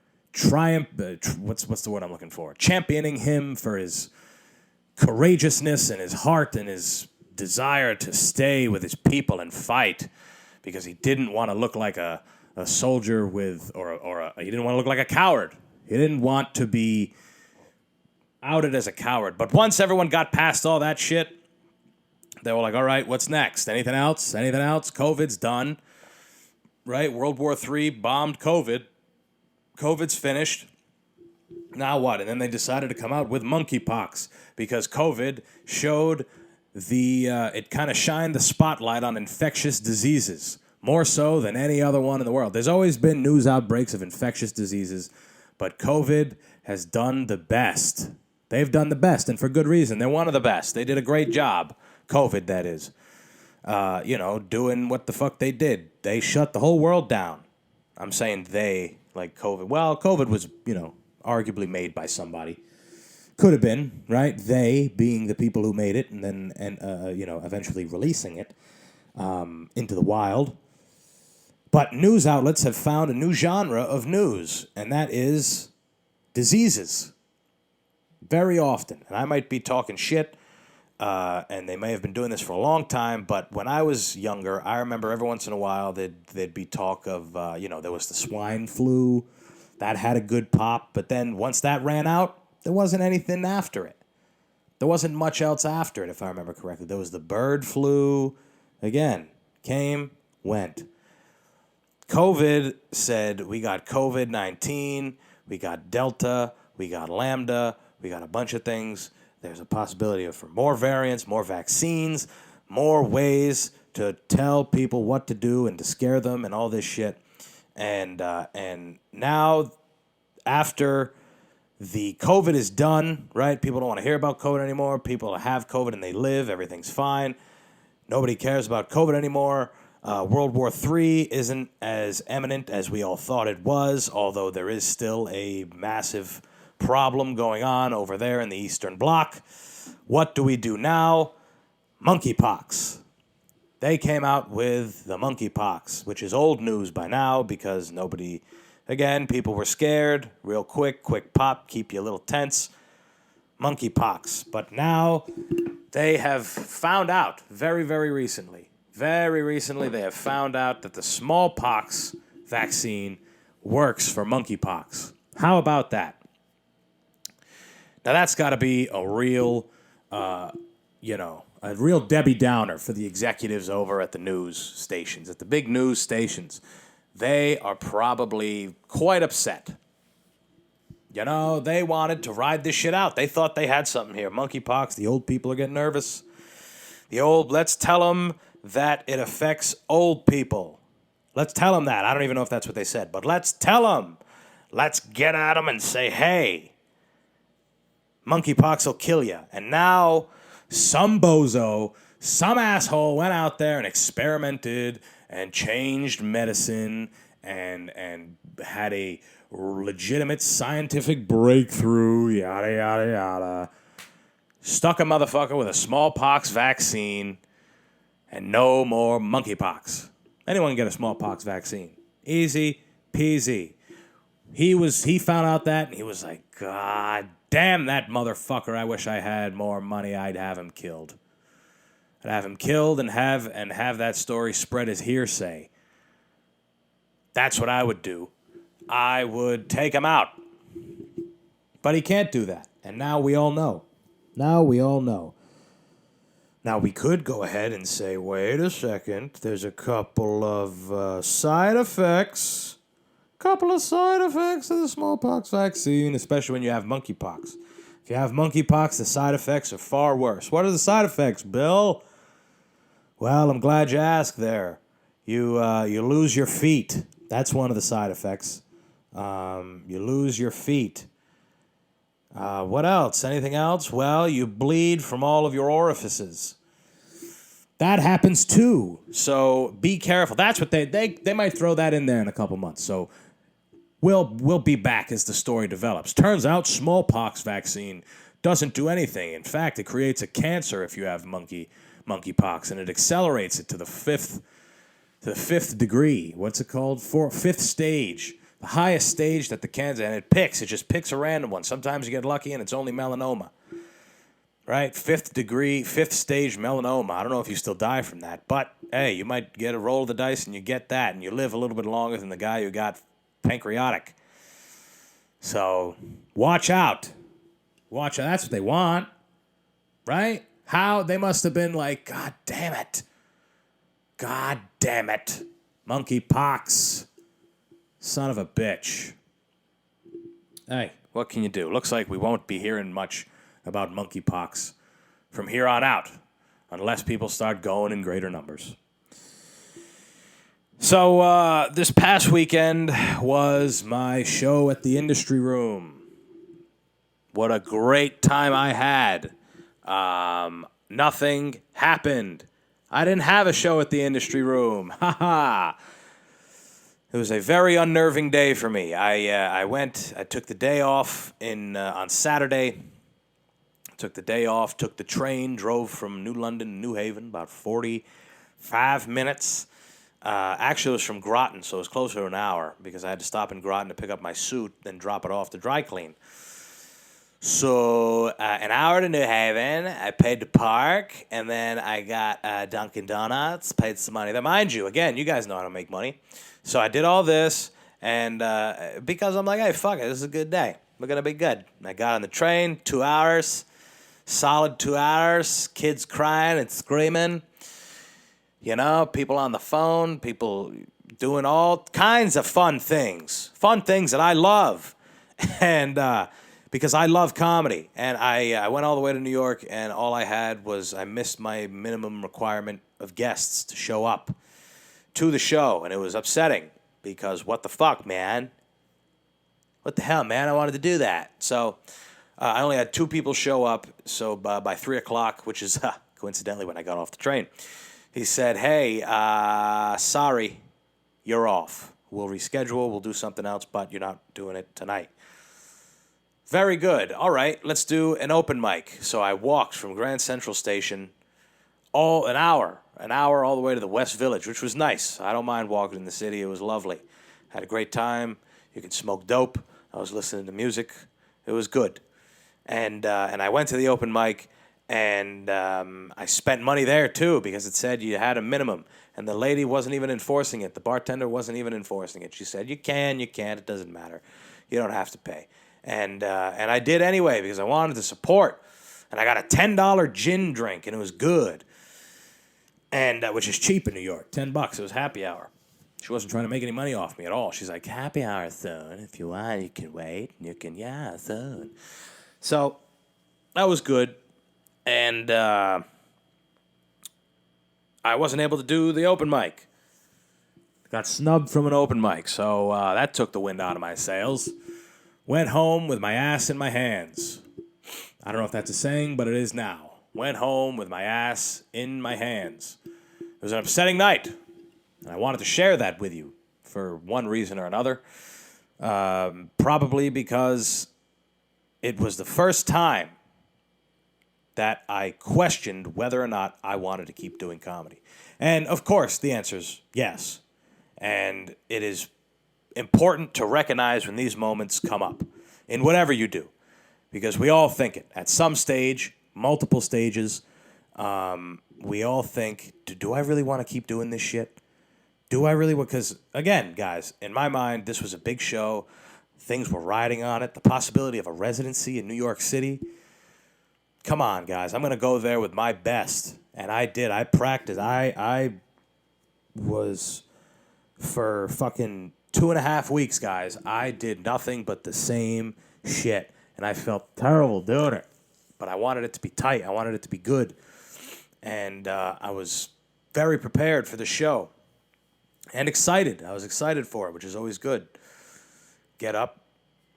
A: what's the word I'm looking for? Championing him for his courageousness and his heart and his desire to stay with his people and fight, because he didn't want to look like a soldier he didn't want to look like a coward. He didn't want to be outed as a coward. But once everyone got past all that shit, they were like, all right, what's next? Anything else? COVID's done. Right? World War III bombed COVID. COVID's finished. Now what? And then they decided to come out with monkeypox because COVID showed it kind of shined the spotlight on infectious diseases, more so than any other one in the world. There's always been news outbreaks of infectious diseases, but COVID has done the best. They've done the best, and for good reason. They're one of the best. They did a great job, COVID, that is, doing what the fuck they did. They shut the whole world down. I'm saying they, like COVID. Well, COVID was, arguably made by somebody. Could have been, right? They being the people who made it and then eventually releasing it into the wild. But news outlets have found a new genre of news, and that is diseases. Very often. And I might be talking shit and they may have been doing this for a long time, but when I was younger, I remember every once in a while there'd be talk of, there was the swine flu. That had a good pop, but then once that ran out, there wasn't anything after it. There wasn't much else after it, if I remember correctly. There was the bird flu. Again, came, went. COVID said we got COVID-19, we got Delta, we got Lambda, we got a bunch of things. There's a possibility for more variants, more vaccines, more ways to tell people what to do and to scare them and all this shit. And now, after the COVID is done, right? People don't want to hear about COVID anymore. People have COVID and they live. Everything's fine. Nobody cares about COVID anymore. World War III isn't as imminent as we all thought it was, although there is still a massive problem going on over there in the Eastern Bloc. What do we do now? Monkeypox. They came out with the monkeypox, which is old news by now because people were scared. Real quick pop, keep you a little tense. Monkeypox. But now they have found out very, very recently, they have found out that the smallpox vaccine works for monkeypox. How about that? Now that's got to be a real, a real Debbie Downer for the executives over at the news stations, at the big news stations. They are probably quite upset. They wanted to ride this shit out. They thought they had something here. Monkeypox, the old people are getting nervous. Let's tell them that it affects old people. Let's tell them that. I don't even know if that's what they said, but let's tell them. Let's get at them and say, hey, monkeypox will kill you. And now some bozo, some asshole went out there and experimented and changed medicine and had a legitimate scientific breakthrough, yada, yada, yada. Stuck a motherfucker with a smallpox vaccine and no more monkeypox. Anyone can get a smallpox vaccine. Easy peasy. He found out that and he was like, God damn that motherfucker. I wish I had more money. I'd have him killed. I'd have him killed and have that story spread as hearsay. That's what I would do. I would take him out. But he can't do that. And now we all know. Now we could go ahead and say, wait a second, there's a couple of side effects. Couple of side effects of the smallpox vaccine, especially when you have monkeypox. If you have monkeypox, the side effects are far worse. What are the side effects, Bill? Well, I'm glad you asked there. You lose your feet. That's one of the side effects. You lose your feet. What else? Anything else? Well, you bleed from all of your orifices. That happens too. So be careful. That's what they might throw that in there in a couple months. So we'll be back as the story develops. Turns out smallpox vaccine doesn't do anything. In fact, it creates a cancer if you have monkeypox, and it accelerates it to the fifth degree. What's it called? Fifth stage. The highest stage that the cancer, and it just picks a random one. Sometimes you get lucky and it's only melanoma. Right? Fifth stage melanoma. I don't know if you still die from that, but hey, you might get a roll of the dice and you get that, and you live a little bit longer than the guy who got pancreatic. So watch out. That's what they want. Right? How they must have been like, God damn it. Monkeypox. Son of a bitch. Hey, what can you do? Looks like we won't be hearing much about monkeypox from here on out, unless people start going in greater numbers. So this past weekend was my show at the Industry Room. What a great time I had. Nothing happened. I didn't have a show at the Industry Room. Ha ha. It was a very unnerving day for me. I took the day off on Saturday. Took the day off, took the train, drove from New London to New Haven, about 45 minutes. Actually, it was from Groton, so it was closer to an hour because I had to stop in Groton to pick up my suit, then drop it off to dry clean. So, an hour to New Haven, I paid to park, and then I got Dunkin' Donuts, paid some money. Now, mind you, again, you guys know how to make money. So I did all this, and because I'm like, hey, fuck it, this is a good day. We're going to be good. And I got on the train, 2 hours, solid 2 hours, kids crying and screaming. You know, people on the phone, people doing all kinds of fun things that I love. And because I love comedy. And I went all the way to New York, and all I had was I missed my minimum requirement of guests to show up to the show. And it was upsetting because what the fuck, man? What the hell, man? I wanted to do that. So I only had 2 people show up. So by 3 o'clock, which is coincidentally when I got off the train, he said, hey, sorry, you're off. We'll reschedule. We'll do something else, but you're not doing it tonight. Very good. All right, let's do an open mic. So I walked from Grand Central Station an hour all the way to the West Village, which was nice. I don't mind walking in the city. It was lovely. Had a great time. You could smoke dope. I was listening to music. It was good. And I went to the open mic, and I spent money there, too, because it said you had a minimum. And the lady wasn't even enforcing it. The bartender wasn't even enforcing it. She said, you can't, it doesn't matter. You don't have to pay. And I did anyway because I wanted to support. And I got a $10 gin drink, and it was good. And which is cheap in New York, $10. It was happy hour. She wasn't trying to make any money off me at all. She's like, happy hour soon. If you want, you can wait. You can, soon. So that was good. And I wasn't able to do the open mic. Got snubbed from an open mic. So that took the wind out of my sails. Went home with my ass in my hands. I don't know if that's a saying, but it is now. Went home with my ass in my hands. It was an upsetting night. And I wanted to share that with you for one reason or another. Probably because it was the first time that I questioned whether or not I wanted to keep doing comedy. And, of course, the answer is yes. And it is important to recognize when these moments come up in whatever you do. Because we all think it. At some stage, multiple stages, we all think, do I really want to keep doing this shit? Do I really? Because, again, guys, in my mind, this was a big show. Things were riding on it. The possibility of a residency in New York City. Come on, guys. I'm going to go there with my best. And I did. I practiced. I was, for fucking 2.5 weeks, guys, I did nothing but the same shit. And I felt terrible doing it. But I wanted it to be tight. I wanted it to be good. And I was very prepared for the show. And excited. I was excited for it, which is always good. Get up,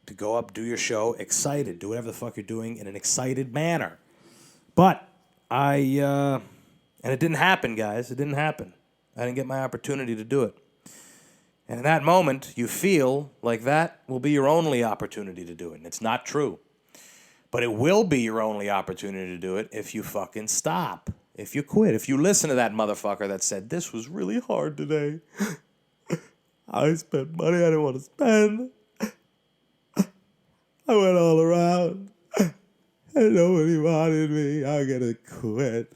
A: to go up, do your show, excited. Do whatever the fuck you're doing in an excited manner. But and it didn't happen, guys. It didn't happen. I didn't get my opportunity to do it. And in that moment, you feel like that will be your only opportunity to do it. And it's not true. But it will be your only opportunity to do it if you fucking stop. If you quit. If you listen to that motherfucker that said, this was really hard today. I spent money I didn't want to spend. I went all around. And nobody wanted me. I'm going to quit.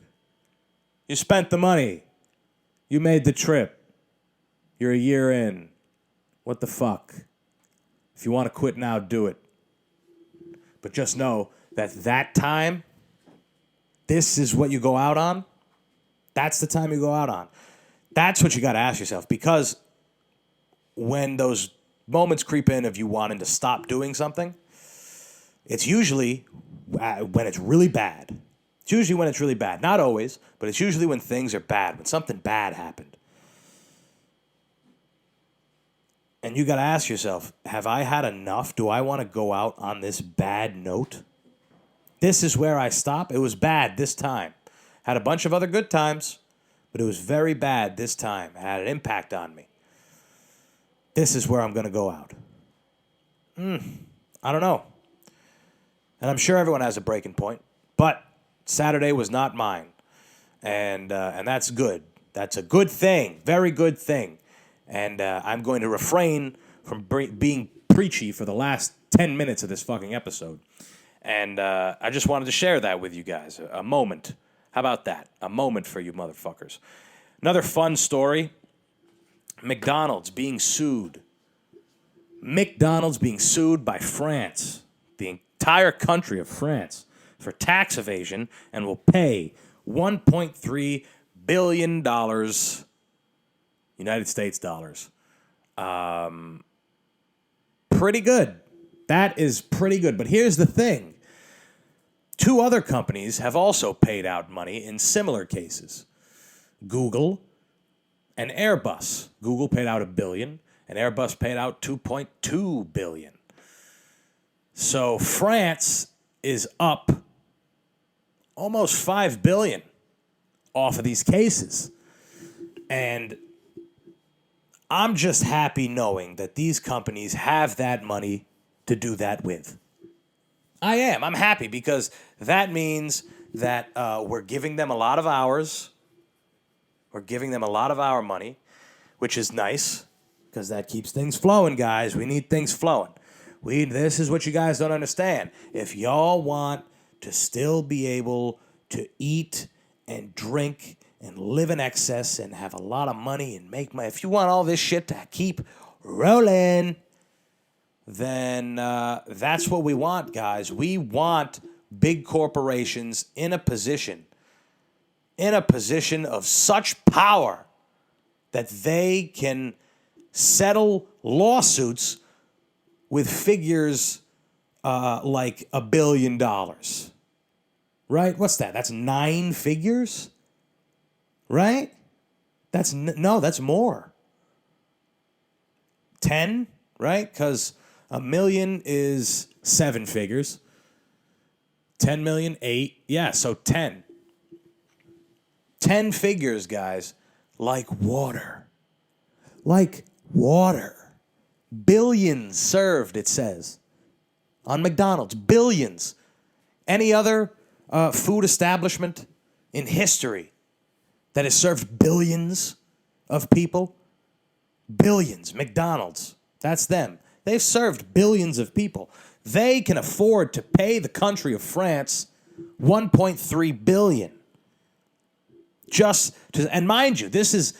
A: You spent the money. You made the trip. You're a year in. What the fuck? If you want to quit now, do it. But just know that time, this is what you go out on. That's the time you go out on. That's what you got to ask yourself. Because when those moments creep in of you wanting to stop doing something, it's usually when it's really bad. It's usually when it's really bad. Not always, but it's usually when things are bad, when something bad happened. And you got to ask yourself, have I had enough? Do I want to go out on this bad note? This is where I stop. It was bad this time. Had a bunch of other good times, but it was very bad this time. It had an impact on me. This is where I'm going to go out. I don't know. And I'm sure everyone has a breaking point. But Saturday was not mine. And that's good. That's a good thing. Very good thing. And I'm going to refrain from being preachy for the last 10 minutes of this fucking episode. And I just wanted to share that with you guys. A moment. How about that? A moment for you motherfuckers. Another fun story. McDonald's being sued. McDonald's being sued by France. The entire country of France for tax evasion and will pay $1.3 billion United States dollars. Pretty good. That is pretty good. But here's the thing. 2 other companies have also paid out money in similar cases. Google and Airbus. Google paid out $1 billion, and Airbus paid out $2.2 billion. So France is up almost $5 billion off of these cases. And I'm just happy knowing that these companies have that money to do that with. I am. I'm happy because that means that we're giving them a lot of hours. We're giving them a lot of our money, which is nice because that keeps things flowing, guys. We need things flowing. This is what you guys don't understand. If y'all want to still be able to eat and drink and live in excess and have a lot of money and make money, if you want all this shit to keep rolling, then that's what we want, guys. We want big corporations in a position of such power that they can settle lawsuits with figures like $1 billion. Right? What's that? That's 9 figures? Right? That's more. 10, right? Because $1 million is 7 figures. 10 million, 8. Yeah, so 10. 10 figures, guys. Like water. Like water. Billions served, it says. On McDonald's. Billions. Any other food establishment in history that has served billions of people? Billions. McDonald's. That's them. They've served billions of people. They can afford to pay the country of France $1.3 billion. And mind you, this is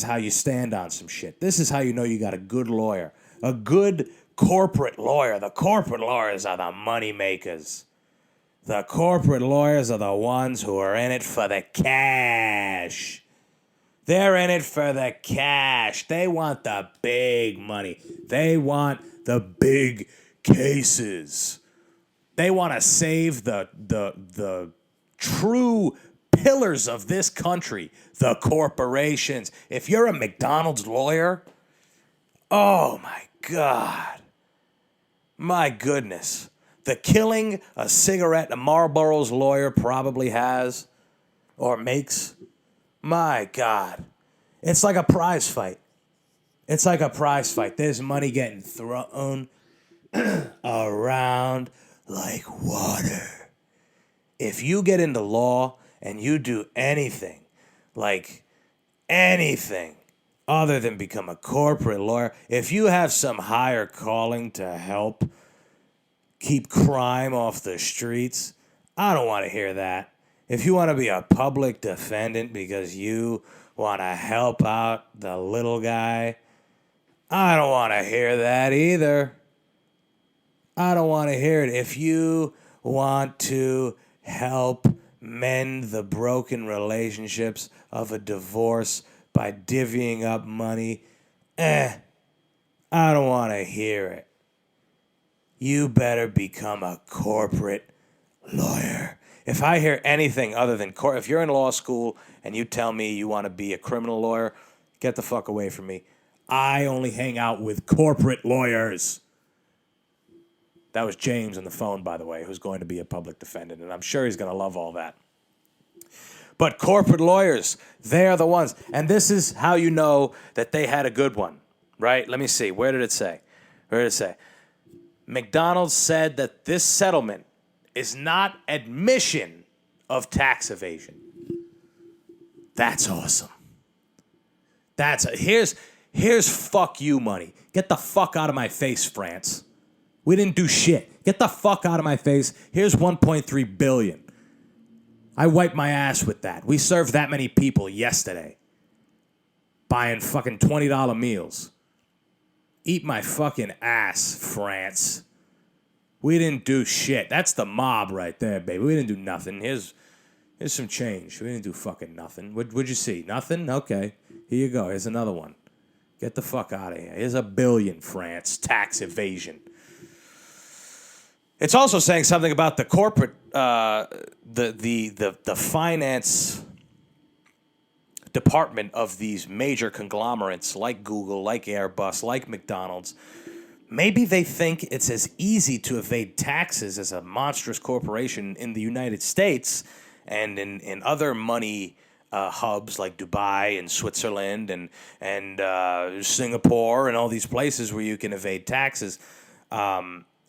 A: how you stand on some shit. This is how you know you got a good lawyer, a good corporate lawyer. The corporate lawyers are the money makers. The corporate lawyers are the ones who are in it for the cash. They're in it for the cash. They want the big money. They want the big cases. They want to save the true pillars of this country, the corporations. If you're a McDonald's lawyer, oh my God. My goodness. The killing a cigarette a Marlboro's lawyer probably has or makes. My God. It's like a prize fight. It's like a prize fight. There's money getting thrown around like water. If you get into law and you do anything, like anything other than become a corporate lawyer, if you have some higher calling to help keep crime off the streets, I don't want to hear that. If you want to be a public defendant because you want to help out the little guy, I don't want to hear that either. I don't want to hear it. If you want to help mend the broken relationships of a divorce by divvying up money, I don't want to hear it. You better become a corporate lawyer. If I hear anything other than if you're in law school and you tell me you want to be a criminal lawyer, get the fuck away from me. I only hang out with corporate lawyers. That was James on the phone, by the way, who's going to be a public defendant, and I'm sure he's going to love all that. But corporate lawyers, they are the ones. And this is how you know that they had a good one, right? Let me see. Where did it say? McDonald's said that this settlement is not admission of tax evasion. That's awesome. Here's fuck you money. Get the fuck out of my face, France. We didn't do shit. Get the fuck out of my face. Here's 1.3 billion. I wiped my ass with that. We served that many people yesterday. Buying fucking $20 meals. Eat my fucking ass, France. We didn't do shit. That's the mob right there, baby. We didn't do nothing. Here's some change. We didn't do fucking nothing. What'd you see? Nothing? Okay. Here you go. Here's another one. Get the fuck out of here. Here's $1 billion, France. Tax evasion. It's also saying something about the corporate, the finance department of these major conglomerates like Google, like Airbus, like McDonald's. Maybe they think it's as easy to evade taxes as a monstrous corporation in the United States and in other money hubs like Dubai and Switzerland and Singapore and all these places where you can evade taxes.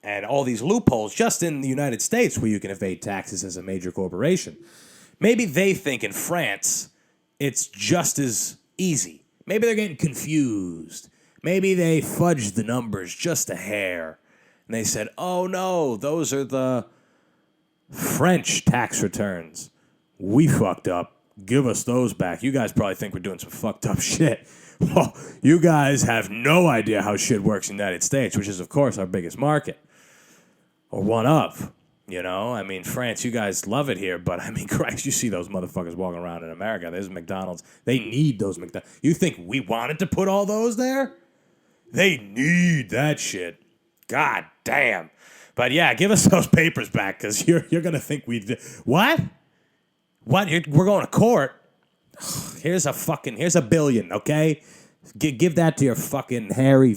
A: And all these loopholes just in the United States where you can evade taxes as a major corporation. Maybe they think in France it's just as easy. Maybe they're getting confused. Maybe they fudged the numbers just a hair. And they said, oh no, those are the French tax returns. We fucked up. Give us those back. You guys probably think we're doing some fucked up shit. Well, you guys have no idea how shit works in the United States, which is, of course, our biggest market. Or one of, you know? I mean, France, you guys love it here, but I mean, Christ, you see those motherfuckers walking around in America. There's McDonald's. They need those McDonald's. You think we wanted to put all those there? They need that shit. God damn. But yeah, give us those papers back, because you're going to think we did. What? What? We're going to court? Here's $1 billion, okay? Give that to your fucking hairy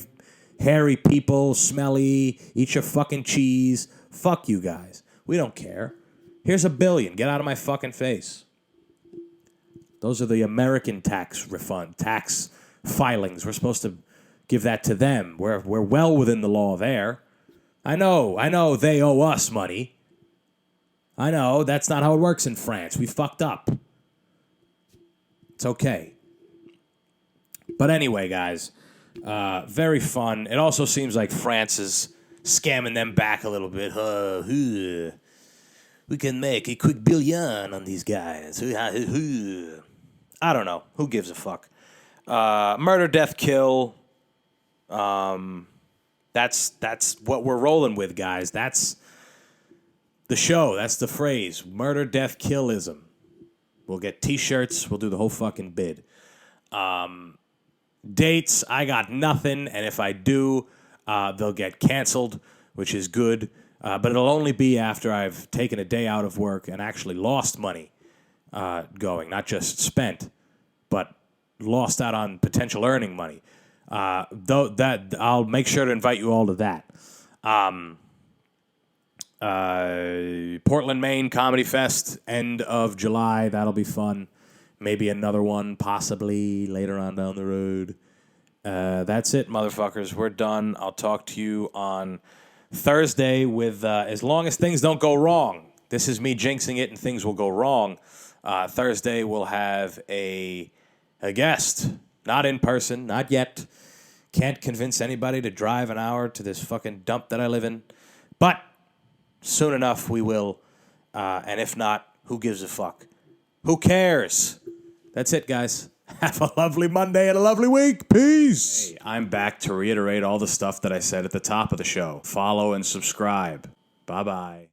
A: people, smelly, eat your fucking cheese. Fuck you guys. We don't care. Here's $1 billion. Get out of my fucking face. Those are the American tax filings. We're supposed to give that to them. We're well within the law there. I know they owe us money. I know that's not how it works in France. We fucked up. It's okay. But anyway, guys, very fun. It also seems like France is scamming them back a little bit. We can make a quick billion on these guys. I don't know. Who gives a fuck? Murder, Death, Kill. That's what we're rolling with, guys. That's the show. That's the phrase. Murder, Death, Kill-Ism. We'll get T-shirts. We'll do the whole fucking bid. Dates, I got nothing. And if I do, they'll get canceled, which is good. But it'll only be after I've taken a day out of work and actually lost money going. Not just spent, but lost out on potential earning money. Though that I'll make sure to invite you all to that. Portland, Maine Comedy Fest, end of July. That'll be fun. Maybe another one, possibly later on down the road. That's it, motherfuckers. We're done. I'll talk to you on Thursday with, as long as things don't go wrong. This is me jinxing it and things will go wrong. Thursday we'll have a guest. Not in person, not yet. Can't convince anybody to drive an hour to this fucking dump that I live in. But soon enough we will. And if not, who gives a fuck? Who cares? That's it, guys. Have a lovely Monday and a lovely week. Peace. Hey, I'm back to reiterate all the stuff that I said at the top of the show. Follow and subscribe. Bye-bye.